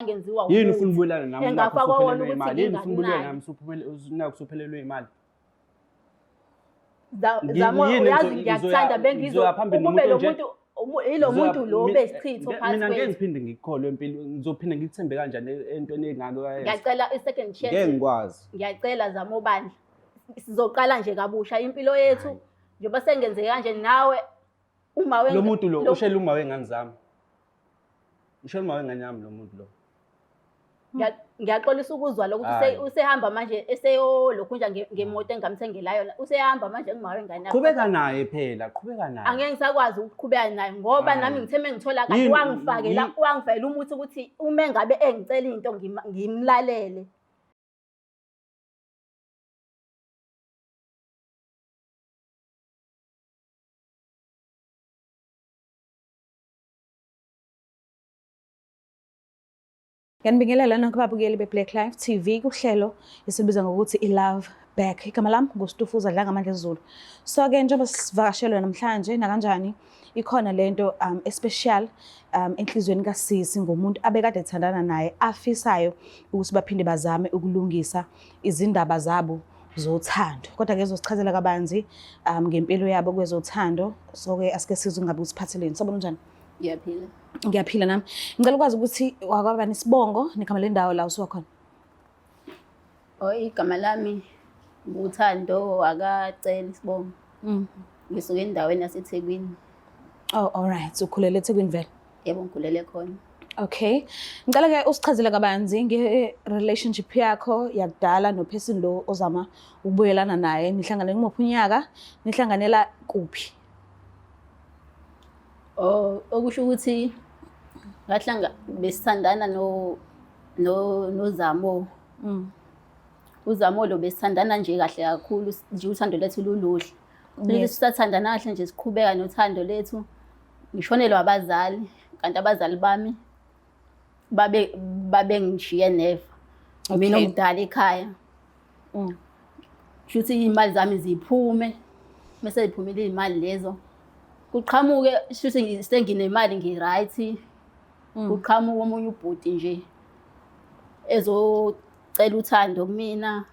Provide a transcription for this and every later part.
Angenziwa yini ufuna ubuyelana nami engafakwa wona ukuthi imali yini ufuna ubuyelana ngingakunaki. nami usuphelelwe imali Zamo uyazi ngiyakuthanda ngizoya phambili kube nomuntu lo nje muntu ilo muntu lo besichitho phakathi mina ngeke kwethu. ngiphinde ngikholwe empilo ngizophinde ngikuthembe kanjani entweni engako kayenza Ngiyacela i-second chance. ngeke ngikwazi Ngiyacela Zamo bandla sizoqala nje kabusha impilo yethu njengoba sengenzeke kanje nawe uma lo muntu lo ushela uma wengane zami ushela uma wengane yami lo muntu lo Ngiyaxolisa ukuzwa lokuthi usehamba manje lokhu nje ngemoto engamthengela yona usehamba manje ngumawe ngane yakho. Qhubeka naye phela qhubeka naye Angeke ngisakwazi ukuqhubeka naye ngoba nami ngitheme ngithola kahle wangifakela umuthi ukuthi uma ngabe engicela into ngimlalele. Ngiyanibingelela nonke ababukeli beBlack Life TV kuhlelo esibiza ngokuthi iLove Back. Igama lami nguStufuza Dlanga Mandla Zulu. So ke njengoba sivakashelwe namhlanje nakanjani ikhona lento especial enhlizweni kaSisi ngomuntu abekade ethandana naye afisayo ukuthi baphinde bazame ukulungisa izindaba zabo zothando. Kodwa ke uzosichazela kabanzi ngempilo yabo kwezothando. So ke asike sizwe ngabe usiphatheleni. Sabona njani? Ngiyaphila. Ngiyaphila nami. Ngicela ukwazi ukuthi wakwaba nesibongo negama lendawo la usuka khona. Igama lami nguThando akacela isibongo. Ngisuka endaweni yaseThekwini. Oh, all right. Ukhulele eThekwini vele? Yebo ngikhulele khona. Okay. Ngicela ke usichazele kabanzi nge-relationship yakho yakudala nophesini lo ozama ukubuyelana naye. Nihlangane ngimuphi unyaka? Nihlanganela kuphi? Okusho ukuthi besithandana noZamo. uZamo lo besithandana nje kahle kakhulu nje uthando lethu luluhle. Lesi sithandana kahle nje siqhubeka nothando lethu. Ngishonelwa abazali kanti abazali bami babe ngishiye never. Mina ngidala ekhaya. Shuthi imali zami ziphume. Mase ziphumile imali lezo. Kuqhamuke shuthi senginemali ngiright. Kuqhamuka omunye ubhuti nje ezocela uthando kumina.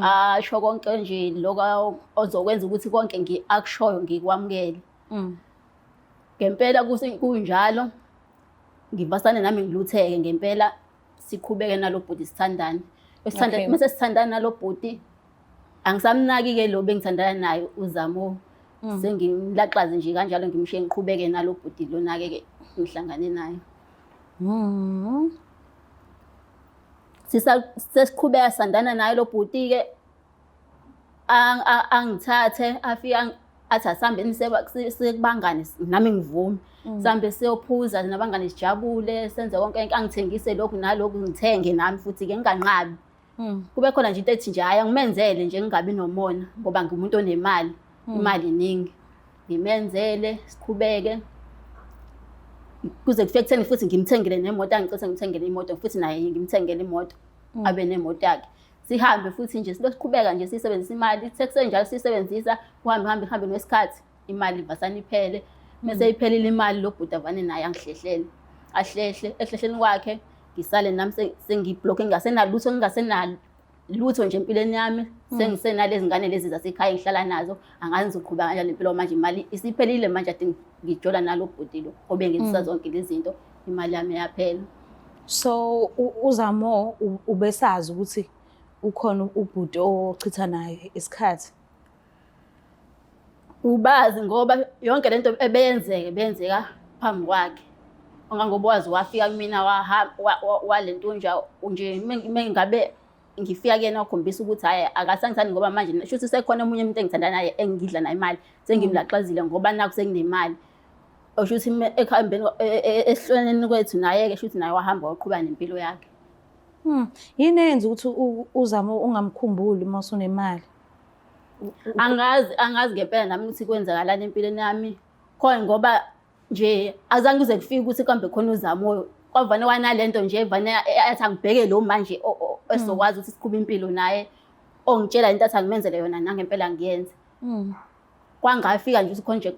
Asho konke nje lokho ozokwenza ukuthi konke akushoyo ngikwamukele. Ngempela kunjalo ngibasane nami ngilutheke ngempela siqhubeke nalobhuti sithandane. Esithanda mase sithandana nalobhuti angisamnaki ke lo bengithandana naye uZamo. Sengimlaxaze nje kanjalo ngimshiye ngiqhubeke nalobhuti lona ke ngihlangane naye. Sesiqhubeka sandana naye lo bhuti ke angithathe afika athi asambe sekubangane nami ngivume sambe siyophuza nabangane sijabule senze konke angithengise lokhu nalokhu ngithenge nami futhi ke nginganqabi. Kube khona nje into ethi nje hayi ngimenzele nje ngingabi nomona ngoba ngumuntu onemali imali eningi ngimenzele siqhubeke kuze kufike kutheni futhi ngimthengele nemoto angicela ngimthengele imoto futhi naye ngimthengele imoto abe nemoto yakhe sihambe futhi nje siqhubeka nje sisebenzisa imali sekusenjalo sisebenzisa uhambe nesikhathi imali ivasana iphele mase iphelile imali lo bhuti avane naye angihlehlele ehlehleni kwakhe ngisale nami sengiblock ngingasenalo lutho nje empilweni yami sengisenalezi ngane lezi zasekhaya ngihlala nazo angazi ngizoqhubeka kanjani impilo manje imali isiphelile manje ade ngijola nalo bhuti lo obe ngenzisa zonke lezi zinto imali yami yaphela. So uZamo ubesazi ukuthi ukhona ubhuti ochitha naye isikhathi? Ubazi ngoba yonke lento beyenzeka phambi kwakhe. Ongangobazi wafika kumina walento nje mengabe ngifika kuyena ukhombisa ukuthi hayi akasangithandi ngoba manje shuthi sekhona umunye umuntu engithanda naye engidla naye imali sengimlaxazile ngoba naku sekunemali. Oshuthi ekhambeni esihloneni kwethu naye ke shuthi naye wahamba waqhubeka nempilo yakhe. Yini enza ukuthi uZamo ungamkhumbuli uma usunemali? Angazi ngempela nami ukuthi kwenzakalani empilweni yami khona ngoba nje azange kuze kufike ukuthi kambe khona uZamo kwavane wanalento nje evane athi angibheke lo manje esokwazi ukuthi siqhube impilo naye ongitshela into athi angimenzele yona nangempela ngiyenze. Kwangafika nje ukuthi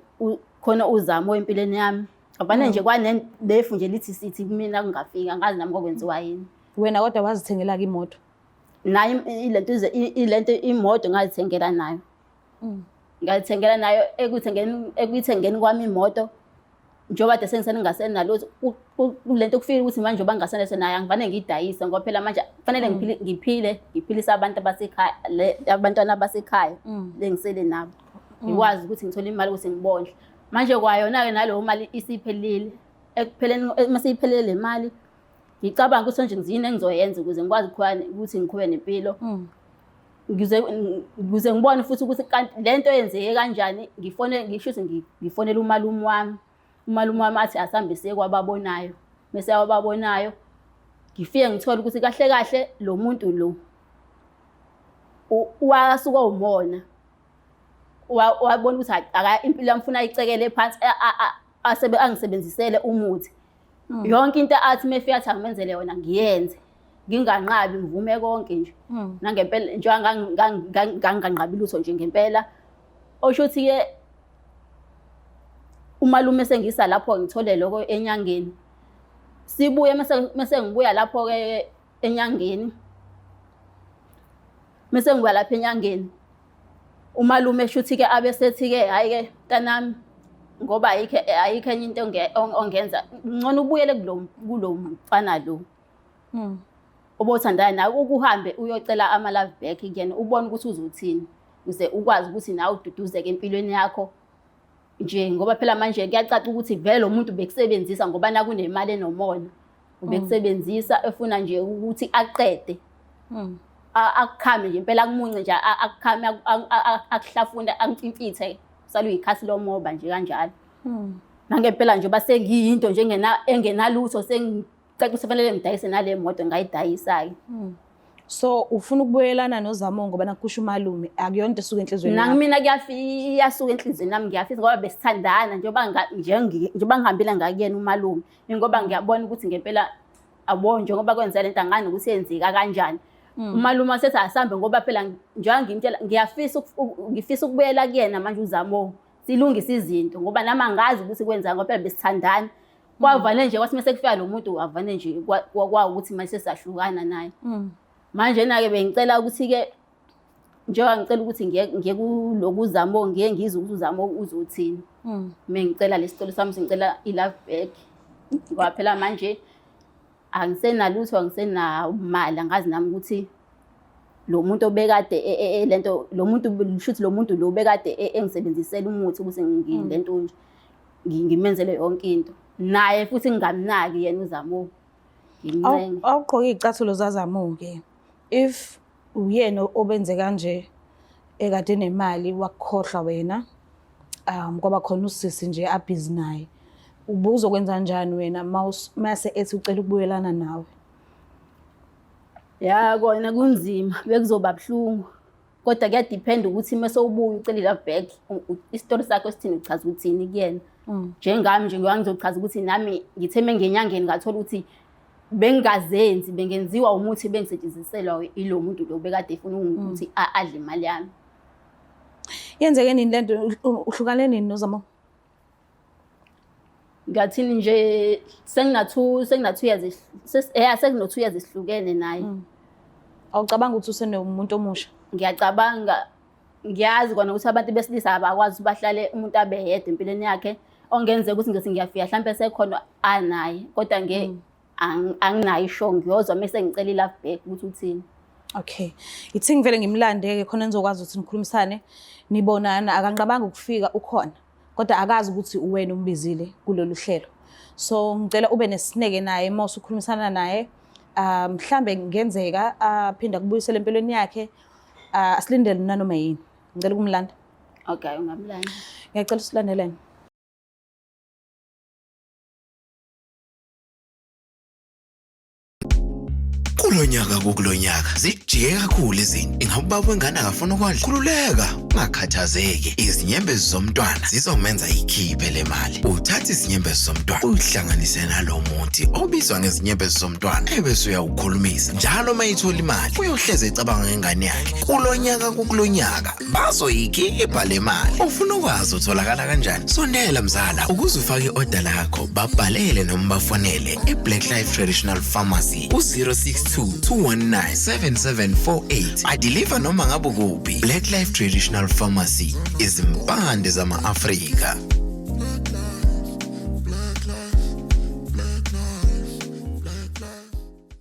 khona uZamo empilweni yami avane nje kwanefu nje lithi sithi kumina kungafika angazi nami kokwenziwa yini. Wena kodwa wazithengela-ke imoto? Nayo ilento imoto ngazithengela nayo. Ngazithengela nayo ekuyithengeni kwami imoto njengoba kade sengingasenalutho kulento kufika ukuthi manje njengoba ngingasenayo nayo angivane ngiyidayise ngoba phela manje kufanele ngiphilise abantu abasekhaya abantwana abasekhaya lengisele nabo ngikwazi ukuthi ngithole imali ukuthi ngibondle. Manje kwayona-ke naleyo mali isiphelile ekupheleni masiyiphelele le mali ngicabanga ukuthi nje ngizini engizoyenza ukuze ngikwazi ukuthi ngiqhube nempilo. Ngize ngibone futhi ukuthi kanti lento yenzeke kanjani ngifonela umalume wami. Umalume wami athi asambe siye kwababonayo. Mase ababonayo ngifike ngithola ukuthi kahle kahle lo muntu lo wasuka umona. Wabona ukuthi impilo yami ufuna ayicekele phansi angisebenzisele umuthi. Yonke into athi mefika athi angimenzele yona ngiyenze. Nginganqabi ngivume konke nje. Nangempela njengoba nganganqabi lutho nje ngempela. Osho ukuthi-ke umalume sengisa lapho ngithole lokho enyangeni. Sibuye mase ngibuya lapho-ke enyangeni. Mase ngibuya lapha enyangeni. Umalume shuthi-ke abesethi-ke hayi-ke mntanami ngoba ayikho enye into ongenza ngcono ubuyele kulo mfana lo. Obothandana nawe ukuhambe uyocela ama-love back kuyena ubone ukuthi uzothini uze ukwazi ukuthi nawe ududuzeke empilweni yakho nje ngoba phela manje kuyacaca ukuthi vele lo muntu bekusebenzisa ngoba nakunemali enomona ubekusebenzisa efuna nje ukuthi aqede akukhame nje impela akumunce nje akukhame akuhlafuna angimfimfithe salo yikhasi lomoba nje kanjalo. Nangempela nje base ngiyinto nje engenalutho sengicaca kufanele ngidayise nale moto ngayidayisa-ke. So ufuna ukubuyelana noZamo ngoba nakusho umalume akuyona into esuka enhlizweni yakho? Mina iyasuka enhlizweni yami ngiyafisa ngoba besithandana njengoba ngihambile ngakuyena umalume ngoba ngiyabona ukuthi ngempela abona njengoba kwenza lento angani ukuthi yenzeka kanjani. Umalume wasethi asambe ngoba phela njengoba ngimtshela ngifisa ukubuyela kuyena manje uZamo silungisa izinto ngoba nami angazi ukuthi kwenza ngoba phela besithandana. Kwavane nje kwathi mase kufika lo muntu avane nje ukuthi mase sahlukana naye. Manje na-ke bengicela ukuthi-ke njengoba ngicela ukuthi ngiye kuloku uZamo ngiye ngizwe ukuthi uZamo uzothini. Ngicela lesicelo sami ngicela i-love back ngoba phela manje angisenalutho angisenamali angazi nami ukuthi lo muntu obekade lento lo muntu shuthi lo muntu lo obekade engisebenzisela umuthi ukuthi ngilento nje ngimenzele yonke into naye futhi ngingamnaki yena uZamo. Awugqoke izicathulo zaZamo-ke if uyena obenze kanje ekade nemali wakukhohlwa wena ngoba khona usisi nje abhizi naye ubuzokwenza kanjani wena mase ethi ucela ukubuyelana nawe? Ya kona kunzima bekuzoba buhlungu kodwa kuyadepend ukuthi mase ubuya ucela i-love back isitori sakho sithini uchaza ukuthini kuyena. Njengami nje ngizochaza ukuthi nami ngitheme ngenyangeni ngathola ukuthi bengazenzi bengenziwa umuthi bengisetshenziselwa ilo muntu lo bekade efuna ukuthi adle imali yami. Yenzeke nini lento uhlukane nini noZamo? Ngathini nje sengina-2 years sengino-2 years sihlukene naye. Awucabanga ukuthi usenomuntu omusha? Ngiyacabanga ngiyazi kona ukuthi abantu besilisa abakwazi bahlale umuntu abe yedwa empilweni yakhe ongenzeka ukuthi ngese ngiyafika mhlambe sekhona anaye kodwa anginayo isho ngiyozwa mase ngicela i-love back ukuthi uthini. Okay, ithi ngivele ngimlande-ke khona nizokwazi ukuthi nikhulumisane nibonana akanqabanga ukufika ukhona kodwa akazi ukuthi uwena umbizile kulolu hlelo. So ngicela ube nesineke naye mase ukhulumisana naye mhlambe ngenzeka aphinda kubuyisela empilweni yakhe asilindele nanoma yini. Ngicela ukumlanda. Okay, ungamlanda. Ngiyacela usilandelene. kulonyaka zijike kakhulu izinto. Ingabe ubaba wengane akafuna ukondla? Khululeka, ungakhathazeki. Izinyembezi zomntwana zizomenza ikhiphe le mali. Uthatha izinyembezi zomntwana uyihlanganise nalo muthi obizwa ngezinyembezi zomntwana ebese uyawukhulumisa. Njalo mayithola imali uyohleze ecabanga ngengane yakhe. Kulonyaka bazoyikhipha le mali. Ufuna ukwazi utholakala kanjani? Sondela mzala ukuze ufake i-order lakho, babhalele noma bafonele eBlack Life Traditional Pharmacy u-062 219 7748. Adeliver noma ngabe kuphi. Black Life Traditional Pharmacy, izimpande zama-Afrika.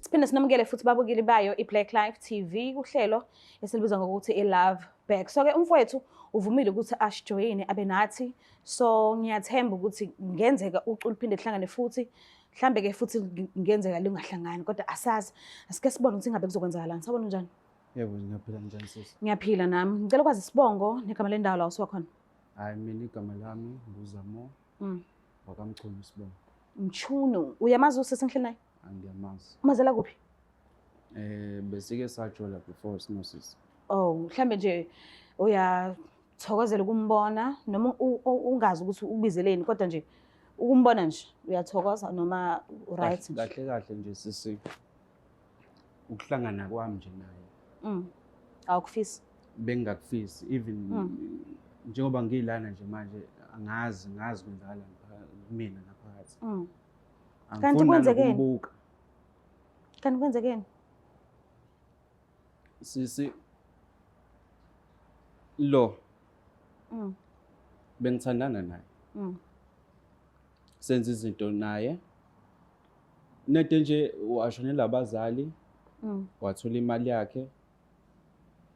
Siphinde sinamukele futhi babukeli bayo iBlack Life TV kuhlelo esilibiza ngokuthi iLove Back. So-ke umfowethu uvumile ukuthi asijoyine abe nathi. So ngiyathemba ukuthi ngenzeka ucula uphinde lihlangane futhi. Mhlambe-ke futhi ngenzeka lingahlangani kodwa asazi. Asike sibone ukuthi ingabe kuzokwenzakalani. Sabona njani? Yebo, ngiyaphila njani sisi? Ngiyaphila nami. Ngicela ukwazi isibongo negama lendawo la usuwakhona. Hayi, mina igama lami nguZamo. Wakamchunu Sibongo. Mchunu. Uyamazi usesenhleli naye? Angiyamazi. Umazela kuphi? Besike sajola before Snosis. Oh, mhlambe nje uyathokozela ukumbona noma ungazi ukuthi ubizeleni kodwa nje ukumbona nje uyathokoza noma right nje. Kahle nje sisi. Ukuhlangana kwami nje naye. Awukufisi. Bengakufisi even njengoba ngilana nje manje angazi kwenzakala kumina naphakathi. Kanti kwenzekeni? Kanti kwenzekeni? Sisi lo bengithandana naye. Senze izinto naye. Nede nje washonela abazali. Wathola imali yakhe.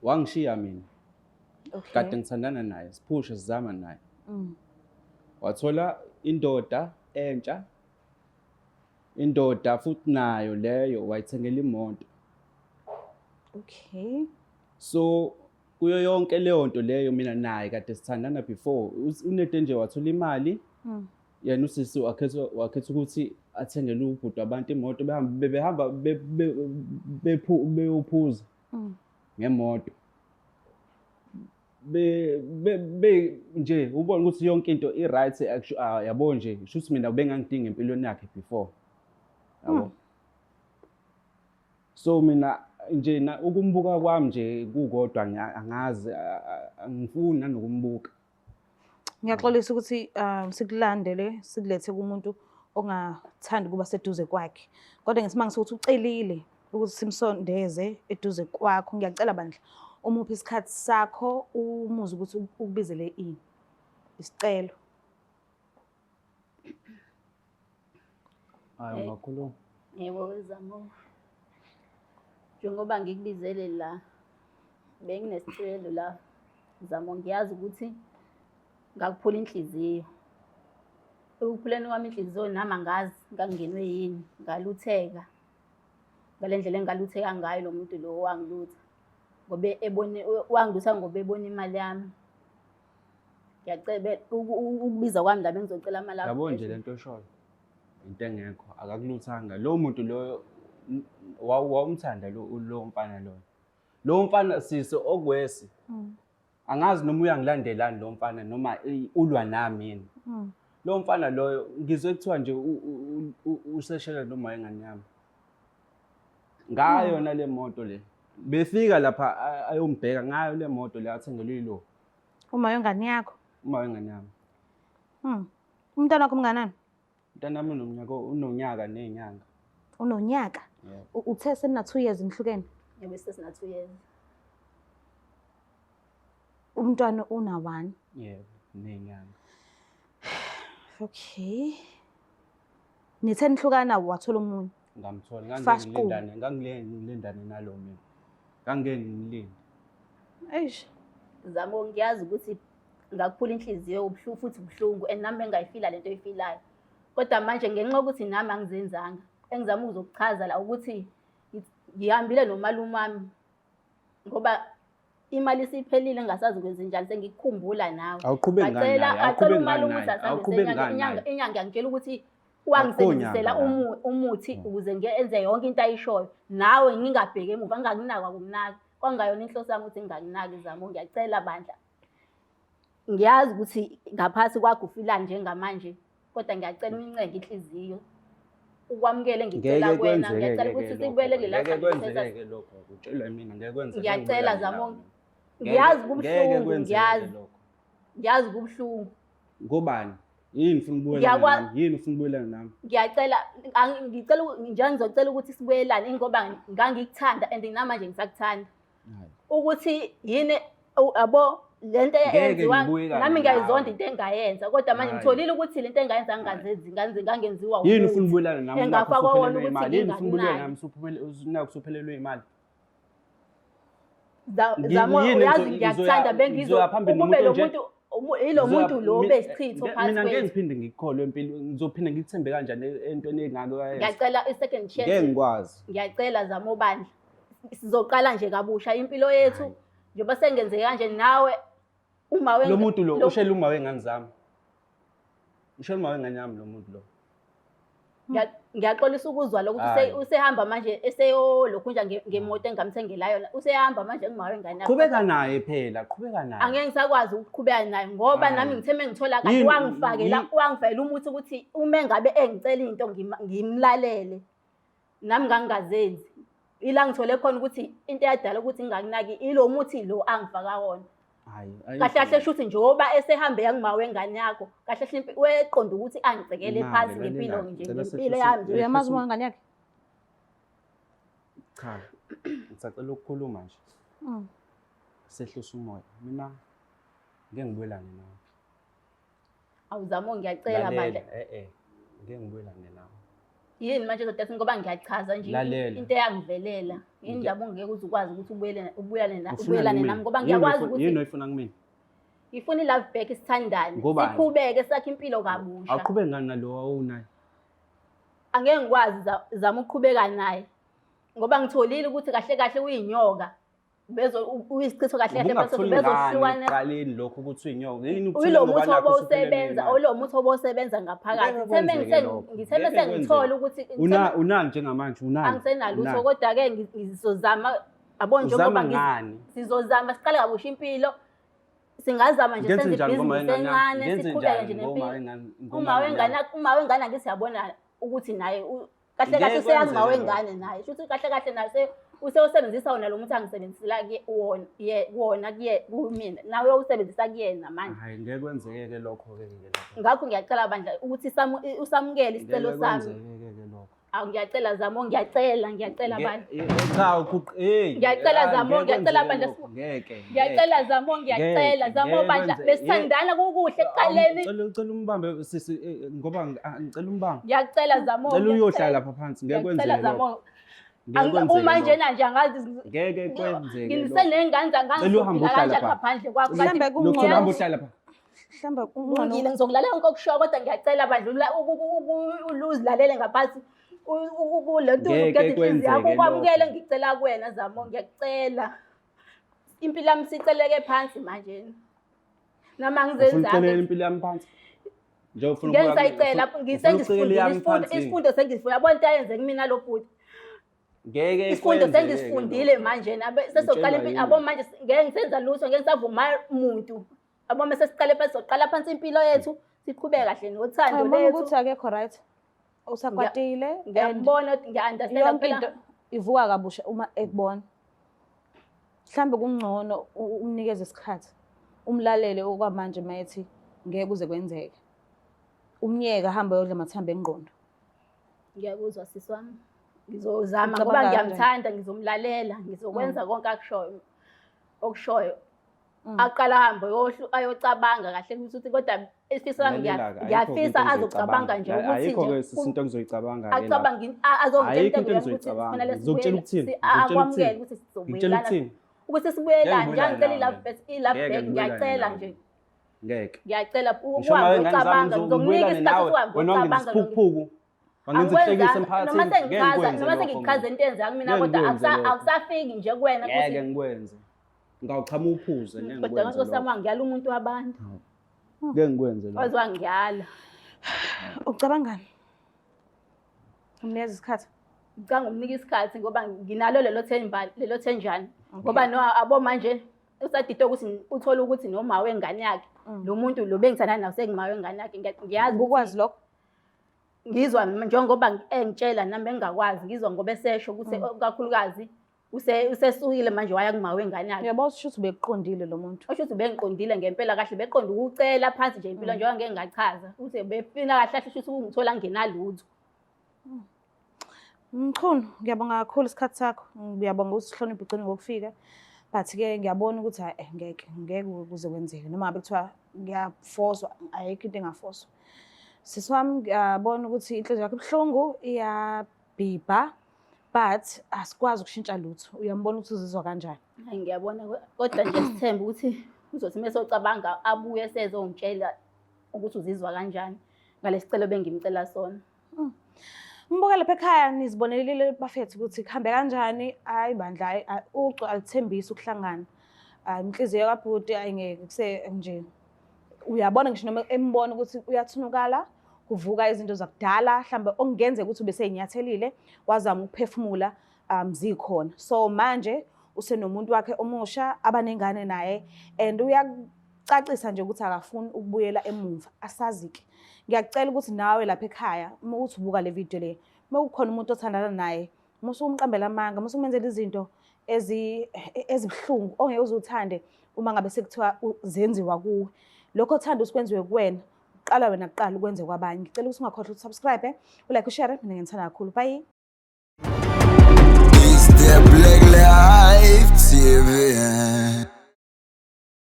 Wangishiya mina. Okay. Kade ngithandana naye, siphushe sizama naye. Wathola indoda entsha. Indoda futhi nayo leyo wayithengela imoto. Okay. So kuyo yonke leyo nto leyo mina naye kade sithandana before. Unede nje wathola imali. Yena usisi wakhetha ukuthi athengele ubhuti abantu imoto behamba beyophuza ngemoto. Nje ubona ukuthi yonke into i-right yabo nje kusho ukuthi mina bengangidinga empilweni yakhe before. Yabo. So mina nje ukumbuka kwami nje kukodwa angazi angifuni nanokumbuka. Ngiyaxolisa ukuthi sikulandele sikulethe kumuntu ongathandi kuba seduze kwakhe. Kodwa ngesimanga sokuthi ucelile ukuthi simsondeze eduze kwakho. Ngiyacela bandla umuphi isikhathi sakho umuze ukuthi ukubizele ini. Isicelo. Hayi ngakhuluma. Yebo Zamo. Njengoba ngikubizele la benginesicelo la Zamo, ngiyazi ukuthi ngakuphula inhliziyo. Ekuphuleni kwami inhliziyo nami angazi ngangingenwe yini, ngalutheka. Ngalendlela engalutheka ngayo lo muntu lo wangilutha. Ngobe wangilutha ngoba ebona imali yami. Ngiyacela ukubiza kwami la bengizocela imali yakho. Yabo nje lento eshoyo. Into engekho akakuluthanga. Lo muntu lo wawumthanda lo mfana lo. Lo mfana sisi okwesi. Angazi noma uyangilandelani lo mfana noma ulwa nami yini. Lo mfana loyo ngizwe kuthiwa nje useshela noma ingane yami. Ngayo na le moto le. Befika lapha ayombheka ngayo le moto le athengelwe lo. Uma yongane yakho? Uma wengane yami. Umntwana wakho mnganani? Umntwana wami unonyaka nezinyanga. Unonyaka? Uthe sena 2 years nihlukene? Yebo sesina 2 years. Umntwana una 1. Yebo, nezinyanga. Okay. Nithe nihlukana wathola umunye? Ngamthola ngangilendane nalo mina. Ngangeke ngilinde. Eish. Zamo ngiyazi ukuthi ngakuphula inhliziyo ubhlungu futhi ubhlungu nami engayifila lento oyifilayo. Kodwa manje ngenxa ukuthi nami angizenzanga. Engizama ukuzokuchaza la ukuthi ngihambile nomalume wami ngoba imali isiphelile ngasazi ukwenza njani sengikukhumbula nawe. Awuqhubeki ngani? Acela umalume ukuthi asambe inyanga ngiyangitshela ukuthi wangisebenzisela Akukho umuthi ukuze ngenze yonke into ayishoyo nawe ngingabheki emuva ngingakunaka kumnaka kwangayona inhloso yami ukuthi ngingakunaki Zamo ngiyacela bandla ngiyazi ukuthi ngaphansi kwakho ufilani njengamanje kodwa ngiyacela uyincenge inhliziyo ukwamukele ngicela kwena ngiyacela ukuthi sibuyele kule ngeke kwenzeke lokho utshelwe mina ngeke kwenzeke ngiyacela Zamo ngiyazi kubuhlungu ngiyazi kubuhlungu ngobani yini ufuna ukubuyelana yini ufuna ukubuyelana nami ngiyacela ngicela nje ngizocela ukuthi sibuyelane ngoba ngangikuthanda and namanje ngisakuthanda ukuthi yini abo lento eyenziwa nami ngiyayizonda into engayenza kodwa manje ngitholile ukuthi lento engayenza ngangenziwa yini ufuna ukubuyelana nami engafakwa wona ukuthi yini ufuna ukubuyelana nami usuphelelwe imali Zamo uyazi ngiyakuthanda ukube lo muntu ilo muntu lo besichitho phakathi mina ngeke ngiphinde ngikholwe empilo ngizophinde ngikuthembe kanjani entweni engako yayenza ngiyacela i-second chance ngeke ngikwazi ngiyacela Zamo bandla sizoqala nje kabusha impilo yethu njengoba sengenze kanje nawe uma lo muntu lo ushela uma wengane zami ushela uma wengane yami lo muntu lo ngiyaxolisa ukuzwa lokuthi usehamba manje eseyolokhunja ngemoto engamthengela yona usehamba manje ngimawe ngane yakho qhubeka naye phela qhubeka naye angeke ngisakwazi ukuqhubeka naye ngoba nami ngitheme ngithola kahle wangifakela umuthi ukuthi uma engabe engicela into ngimlalele nami ngangingazenzi ila ngithole khona ukuthi into eyadala ukuthi ngingakunaki ilo muthi lo angifaka wona kahle kahle shuthi njengoba esehambe yangimawe ngane yakho kahle kahle weqonda ukuthi angicekele phansi ngempilo nje ngempilo yami nje uyamazi uma ngane yakhe cha ngisacela ukukhuluma nje sehlisa umoya mina ngeke ngibuyelane nawe awuzamo ngiyacela bandla ngeke ngibuyelane nawe yini manje kodwa ngoba ngiyachaza nje into eyangivelela indaba ungeke uzukwazi ukuthi ubuyelane nami ngoba ngiyakwazi ukuthi yini oyifuna kumina ngifuna i-love back isithandane siqhubeke sakhe impilo kabusha aqhubeke ngani nalo awunayo angeke ngikwazi Zama ukuqhubeka naye ngoba ngitholile ukuthi kahle kahle uyinyoka uyisichitho kahle kahle bese bezohlukana qaleni lokho ukuthi uyinyoka yini ulo muthi obosebenza muthi obosebenza ngaphakathi ngithembe sengithola ukuthi unani njengamanje unani angisenalutho kodwa ke ngizozama njengoba sizozama siqale kabusha impilo singazama nje senze ibhizinisi encane siqhubeke nje nempilo uma wengane angisiyabona ukuthi naye kahle kahle seyangimawe wengane naye futhi kahle kahle naye usebenzisa wona lo muthi angisebenzisela wona kumina nawe uyawusebenzisa kuyena manje hayi ngeke kwenzeke lokho ke ngakho ngiyacela bandla ukuthi usamukele isicelo sami awu ngiyacela Zamo ngiyacela bandla ngiyacela Zamo ngiyacela bandla ngiyacela Zamo ngiyacela Zamo bandla besithandana kukuhle ekuqaleni ngicela umbambe sisi ngoba ngicela umbambe ngiyacela Zamo ngicela uyohlala lapha phansi ngeke kwenzeke uma njena nje angazi ngeke kwenzeke ngisenengane zangangiphila kanjani ngaphandle kwakho mhlambe uhlala lapha mhlambe ungile ngizokulalela konke okushoyo kodwa ngiyacela bandla uzilalele ngaphansi kulento uzogethe yakho ukwamukele ngicela kuwena Zamo ngiyacela impilo yami siceleke phansi manje nama ngizenzanga impilo yami phansi nje ufuna ngiyacela ngisengifundile isifundo sengifunda yabona into ayenze kumina lo bhuti ngeke isifundo sengisifundile manje sesoqala impilo abo manje ngeke ngisenza lutho ngeke ngisavuma umuntu abo mase siqale phansi soqala phansi impilo yethu siqhubeke kahle nothando lethu ukuthi akekho right usakwatile ngiyabona ngiya-understand into ivuka kabusha uma ekubona mhlambe kungcono umnikeze isikhathi umlalele okwamanje mayethi ngeke kuze kwenzeke umnyeka hamba yodla mathambo engqondo ngiyakuzwa sisi wami ngizozama ngoba ngiyamthanda ngizomlalela ngizokwenza konke okushoyo aqala hambe ayocabanga kahle ukuthi kodwa isifisa sami ngiyafisa azocabanga nje ukuthi ayikho ke isinto engizoyicabanga ke acabanga azongitshela ukuthi kufanele akwamukele ukuthi sizobuyelana ukuthi sibuyelane njengicela i-love back ngiyacela nje ngeke ngiyacela ucabanga ngizomnika isikhathi ucabanga wangenzihlekisa emphakathini noma sengichaza into enza kumina kodwa akusafiki nje kuwena ngeke ngikwenze ngawuchama uphuze ngeke ngikwenze kodwa ngosama ngiyala umuntu wabantu ngeke ngikwenze lokho wazwa ngiyala ucabangani Umnikeza isikhathi. Ngicanga umnika isikhathi ngoba nginalo lelo thenjana. Ngoba no abo manje usadito ukuthi uthola ukuthi noma wengane yakhe lo muntu lo bengithanda nawe sengima wengane yakhe ngiyazi Ukwazi lokho. ngizwa njengoba engitshela nami engakwazi ngizwa ngoba esesho ukuthi kakhulukazi usesukile manje waya kuma wengane yakhe. Uyabona ukuthi ubekuqondile lo muntu. Osho ukuthi bengiqondile ngempela kahle beqonda ukucela phansi nje impilo njengoba ngeke ngachaza ukuthi befina kahle ukuthi ungithola ngenalutho. Mkhulu, ngiyabonga kakhulu isikhathi sakho. Ngiyabonga ukuthi sihloniphe ugcine ngokufika. But-ke ngiyabona ukuthi ngeke kuze kwenzeke noma ngabe kuthiwa ngiyafoswa ayikho into engafoswa. Sisi wami ngiyabona ukuthi inhliziyo yakho ibuhlungu iyabhibha but asikwazi ukushintsha lutho. Uyambona ukuthi uzizwa kanjani? Hayi ngiyabona kodwa nje sithemba ukuthi uzothi mesocabanga abuye sezongitshela ukuthi uzizwa kanjani ngalesicelo bengimcela sona. Mbuka lapha ekhaya nizibonelile bafethu ukuthi kuhambe kanjani. Hayi bandla ucu alithembisa ukuhlangana. Inhliziyo kabhuti ayingeke kuse nje. Uyabona ngisho noma embona ukuthi uyathunukala kuvuka izinto zakudala mhlambe okungenzeka ukuthi bese inyathelile wazama ukuphefumula zikhona. So manje usenomuntu wakhe omusha abanengane naye and uyacacisa nje ukuthi akafuni ukubuyela emuva. Asazike. Ngiyakucela ukuthi nawe lapha ekhaya uma uthi ubuka le video le uma kukhona umuntu othandana naye musu umqambela amanga musu umenzela izinto ezibhlungu ongeke uzuthande uma ngabe sekuthiwa zenziwa kuwe. Lokho othanda usikwenziwe kuwena uqala wena kuqala ukwenze kwabanye. Ngicela ukuthi ungakhohlwa ukusubscribe, ulike, ushare mina ngithanda kakhulu. Bye.